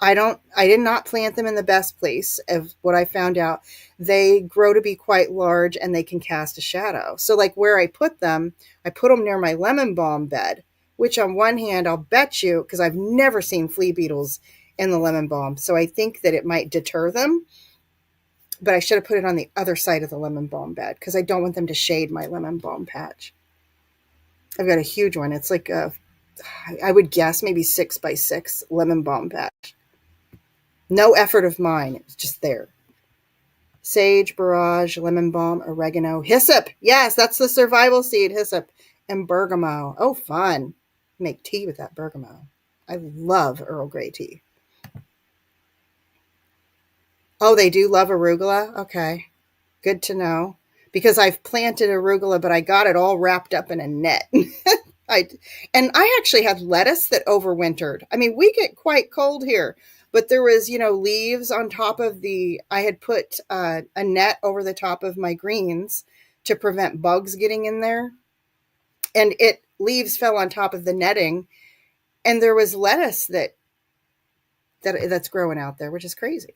I did not plant them in the best place of what I found out. They grow to be quite large and they can cast a shadow. So like where I put them near my lemon balm bed, which on one hand I'll bet you, because I've never seen flea beetles in the lemon balm. So I think that it might deter them, but I should have put it on the other side of the lemon balm bed because I don't want them to shade my lemon balm patch. I've got a huge one. It's like I would guess maybe 6x6 lemon balm patch. No effort of mine. It was just there. Sage, borage, lemon balm, oregano, hyssop. Yes, that's the survival seed, hyssop, and bergamot. Oh, fun. Make tea with that bergamot. I love Earl Grey tea. Oh, they do love arugula? Okay. Good to know. Because I've planted arugula, but I got it all wrapped up in a net. I actually had lettuce that overwintered. I mean, we get quite cold here, but there was, leaves on top of I had put a net over the top of my greens to prevent bugs getting in there. And leaves fell on top of the netting, and there was lettuce that's growing out there, which is crazy.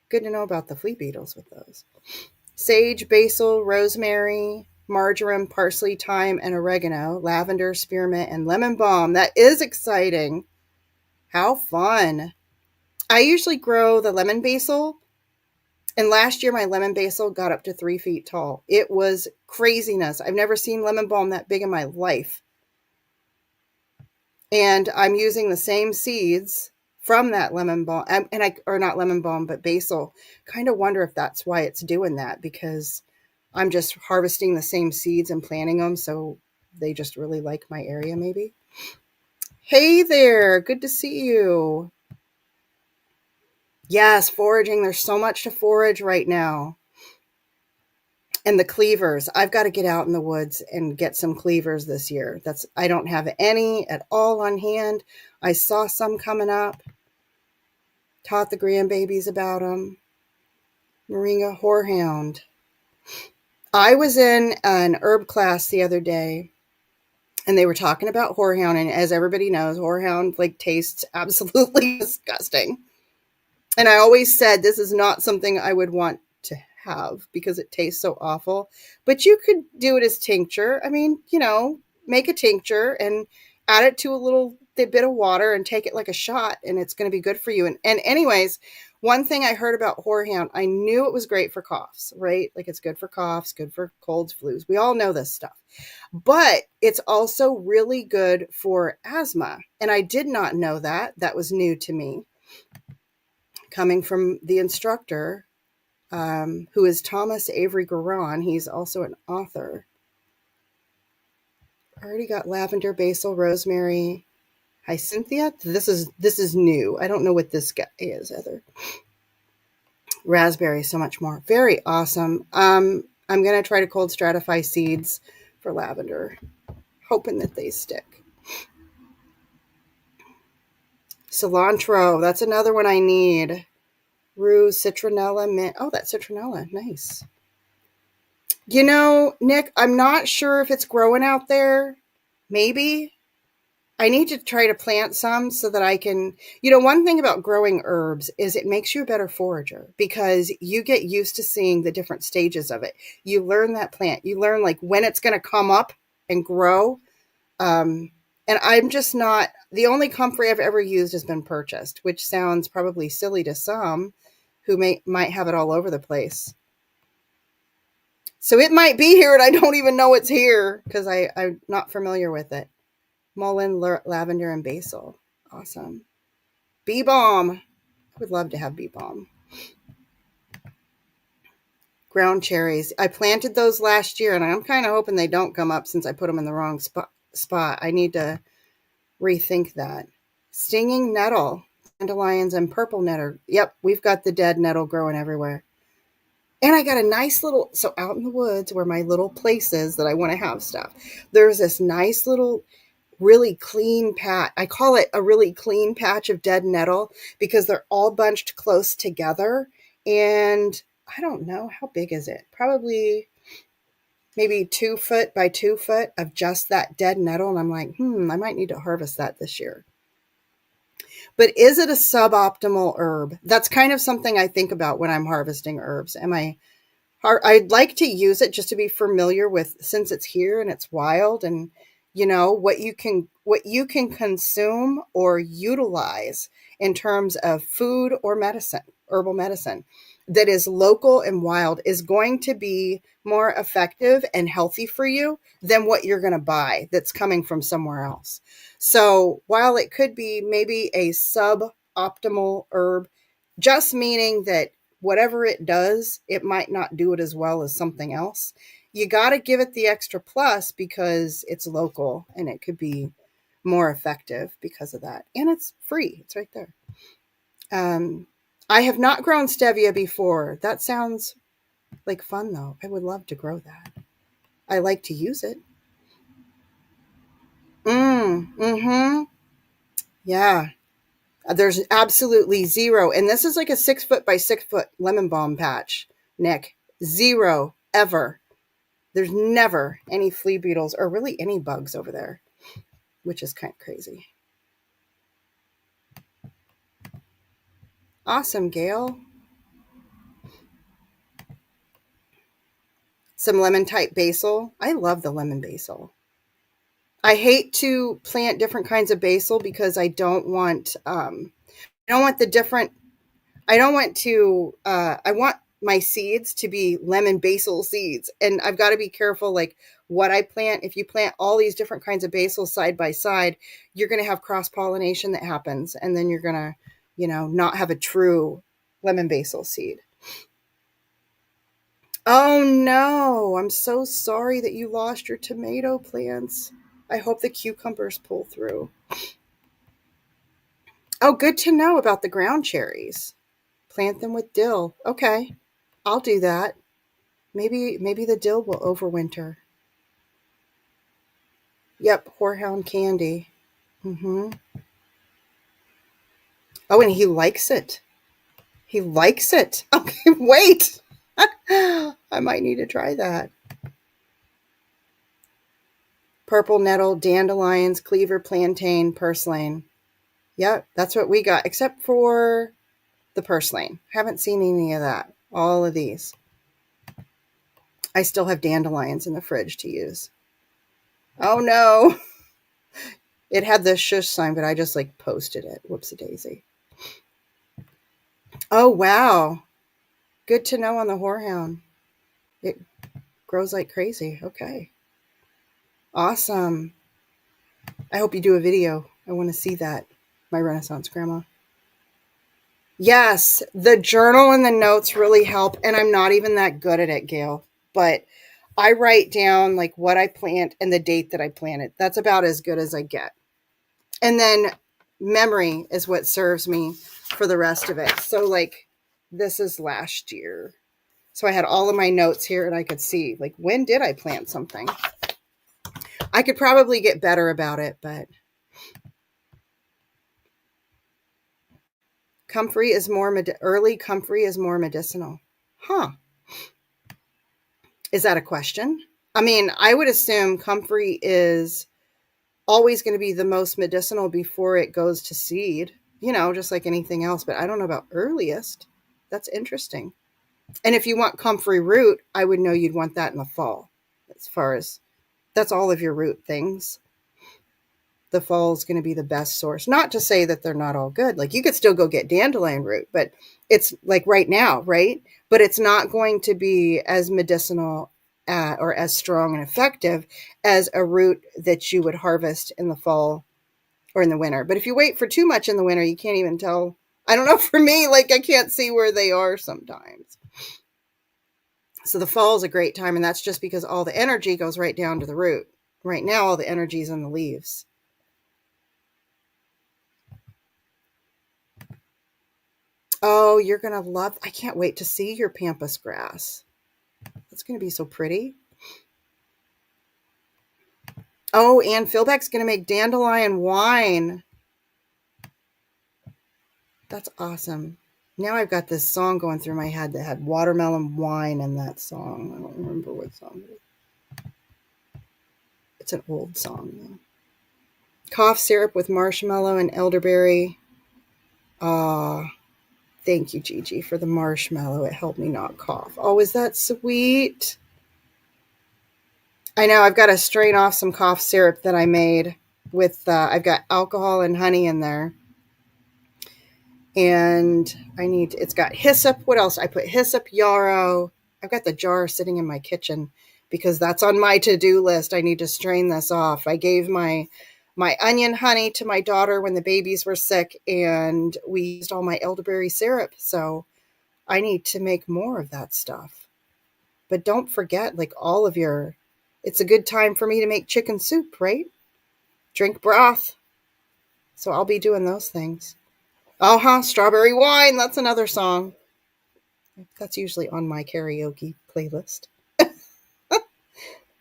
Good to know about the flea beetles with those. Sage, basil, rosemary, marjoram, parsley, thyme, and oregano, lavender, spearmint, and lemon balm. That is exciting. How fun. I usually grow the lemon basil, and last year my lemon basil got up to 3 feet tall. It was craziness. I've never seen lemon balm that big in my life. And I'm using the same seeds from that lemon balm, or not lemon balm, but basil. Kind of wonder if that's why it's doing that, because I'm just harvesting the same seeds and planting them, so they just really like my area, maybe. Hey there. Good to see you. Yes, foraging. There's so much to forage right now. And the cleavers. I've got to get out in the woods and get some cleavers this year. I don't have any at all on hand. I saw some coming up. Taught the grandbabies about them. Moringa horehound. I was in an herb class the other day and they were talking about horehound, and as everybody knows, horehound like tastes absolutely disgusting. And I always said this is not something I would want to have because it tastes so awful. But you could do it as tincture. I mean, make a tincture and add it to a little bit of water and take it like a shot, and it's going to be good for you. And anyways, one thing I heard about horehound, I knew it was great for coughs, right? Like it's good for coughs, good for colds, flus. We all know this stuff. But it's also really good for asthma. And I did not know that. That was new to me coming from the instructor, who is Thomas Avery Garan. He's also an author. Already got lavender, basil, rosemary, hyacinthia. This is new. I don't know what this guy is either. Raspberry, so much more. Very awesome. I'm gonna try to cold stratify seeds for lavender, hoping that they stick. Cilantro, that's another one I need. Rue, citronella, mint. Oh, that's citronella. Nice. Nick, I'm not sure if it's growing out there. Maybe. I need to try to plant some so that I can. One thing about growing herbs is it makes you a better forager because you get used to seeing the different stages of it. You learn that plant. You learn like when it's going to come up and grow. And I'm just not. The only comfrey I've ever used has been purchased, which sounds probably silly to some who might have it all over the place. So it might be here and I don't even know it's here because I'm not familiar with it. Mullein, lavender, and basil. Awesome. Bee balm. I would love to have bee balm. Ground cherries. I planted those last year and I'm kind of hoping they don't come up since I put them in the wrong spot. I need to rethink that. Stinging nettle. Dandelions and purple nettle. Yep, we've got the dead nettle growing everywhere. And I got a nice little, so out in the woods where my little place is that I want to have stuff, there's this nice little, really clean patch. I call it a really clean patch of dead nettle because they're all bunched close together. And I don't know, how big is it? Probably maybe 2 foot by 2 foot of just that dead nettle. And I'm like, I might need to harvest that this year. But is it a suboptimal herb? That's kind of something I think about when I'm harvesting herbs. I'd like to use it just to be familiar with, since it's here and it's wild, and what you can consume or utilize in terms of food or medicine, herbal medicine that is local and wild is going to be more effective and healthy for you than what you're going to buy that's coming from somewhere else. So while it could be maybe a suboptimal herb, just meaning that whatever it does, it might not do it as well as something else. You got to give it the extra plus because it's local and it could be more effective because of that. And it's free. It's right there. I have not grown stevia before. That sounds like fun though. I would love to grow that. I like to use it. Mm-hmm. Yeah. There's absolutely zero. And this is like a 6 foot by 6 foot lemon balm patch, Nick. Zero ever. There's never any flea beetles or really any bugs over there, which is kind of crazy. Awesome, Gail. Some lemon type basil. I love the lemon basil. I hate to plant different kinds of basil because I don't want the different. I don't want to. I want my seeds to be lemon basil seeds, and I've got to be careful like what I plant. If you plant all these different kinds of basil side by side, you're going to have cross pollination that happens, and then you're going to, not have a true lemon basil seed. Oh no, I'm so sorry that you lost your tomato plants. I hope the cucumbers pull through. Oh, good to know about the ground cherries. Plant them with dill. Okay, I'll do that. Maybe the dill will overwinter. Yep, horehound candy. Mm-hmm. Oh, and he likes it. He likes it. Okay, wait. I might need to try that. Purple nettle, dandelions, cleaver, plantain, purslane. Yep, that's what we got, except for the purslane. Haven't seen any of that. All of these. I still have dandelions in the fridge to use. Oh no. It had the shush sign, but I just like posted it. Whoopsie daisy. Oh wow. Good to know on the horehound. It grows like crazy. Okay. Awesome. I hope you do a video. I want to see that. My Renaissance grandma. Yes, the journal and the notes really help. And I'm not even that good at it, Gail. But I write down like what I plant and the date that I planted. That's about as good as I get. And then memory is what serves me for the rest of it. So like this is last year. So I had all of my notes here and I could see like when did I plant something? I could probably get better about it, but comfrey is more early comfrey is more medicinal. Huh. Is that a question? I mean, I would assume comfrey is always going to be the most medicinal before it goes to seed, just like anything else, but I don't know about earliest. That's interesting. And if you want comfrey root, I would know you'd want that in the fall. As far as that's all of your root things. The fall is going to be the best source. Not to say that they're not all good. Like you could still go get dandelion root, but it's like right now, right? But it's not going to be as medicinal or as strong and effective as a root that you would harvest in the fall or in the winter. But if you wait for too much in the winter, you can't even tell. I don't know, for me, like I can't see where they are sometimes. So the fall is a great time, and that's just because all the energy goes right down to the root. Right now, all the energy is in the leaves. Oh, you're going to love, I can't wait to see your pampas grass. It's going to be so pretty. Oh, and Philbeck's going to make dandelion wine. That's awesome. Now I've got this song going through my head that had watermelon wine in that song. I don't remember what song it is. It's an old song, though. Cough syrup with marshmallow and elderberry. Ah, thank you, Gigi, for the marshmallow. It helped me not cough. Oh, is that sweet? I know. I've got to strain off some cough syrup that I made with, I've got alcohol and honey in there. And it's got hyssop. What else? I put hyssop, yarrow. I've got the jar sitting in my kitchen because that's on my to-do list. I need to strain this off. I gave my onion honey to my daughter when the babies were sick, and we used all my elderberry syrup. So I need to make more of that stuff. But don't forget, like it's a good time for me to make chicken soup, right? Drink broth. So I'll be doing those things. Strawberry wine. That's another song. That's usually on my karaoke playlist.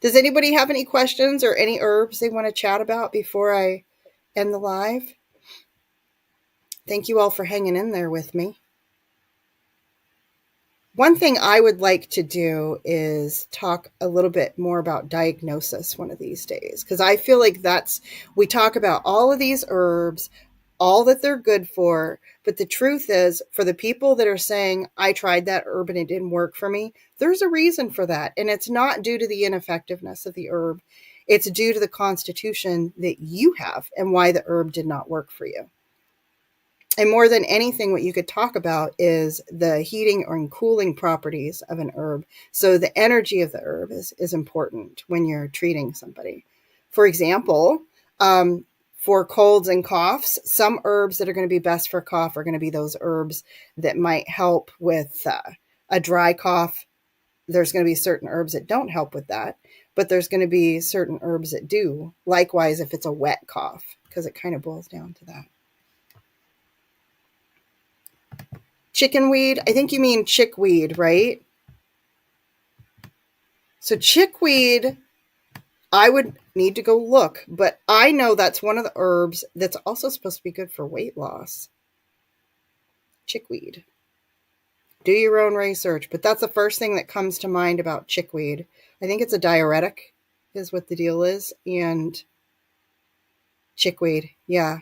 Does anybody have any questions or any herbs they want to chat about before I end the live? Thank you all for hanging in there with me. One thing I would like to do is talk a little bit more about diagnosis one of these days, because I feel like we talk about all of these herbs, all that they're good for, but the truth is, for the people that are saying, I tried that herb and it didn't work for me, there's a reason for that. And it's not due to the ineffectiveness of the herb. It's due to the constitution that you have and why the herb did not work for you. And more than anything, what you could talk about is the heating or cooling properties of an herb. So the energy of the herb is important when you're treating somebody. For example, for colds and coughs, some herbs that are going to be best for cough are going to be those herbs that might help with a dry cough. There's going to be certain herbs that don't help with that, but there's going to be certain herbs that do. Likewise, if it's a wet cough, because it kind of boils down to that. Chickenweed. I think you mean chickweed, right? So chickweed, I would need to go look, but I know that's one of the herbs that's also supposed to be good for weight loss. Chickweed. Do your own research, but that's the first thing that comes to mind about chickweed. I think it's a diuretic, is what the deal is, and chickweed, yeah.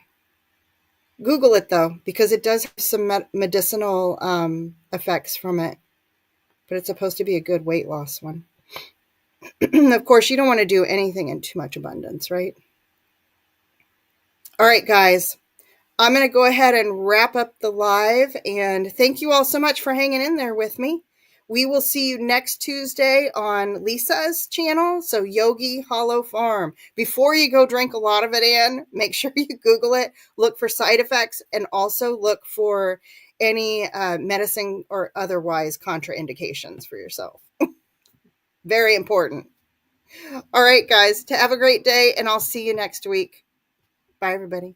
Google it though, because it does have some medicinal effects from it, but it's supposed to be a good weight loss one. Of course, you don't want to do anything in too much abundance, right? All right, guys. I'm going to go ahead and wrap up the live, and thank you all so much for hanging in there with me. We will see you next Tuesday on Lisa's channel, so Yogi Hollow Farm. Before you go drink a lot of it in, make sure you Google it, look for side effects, and also look for any medicine or otherwise contraindications for yourself. Very important. All right, guys, have a great day, and I'll see you next week. Bye, everybody.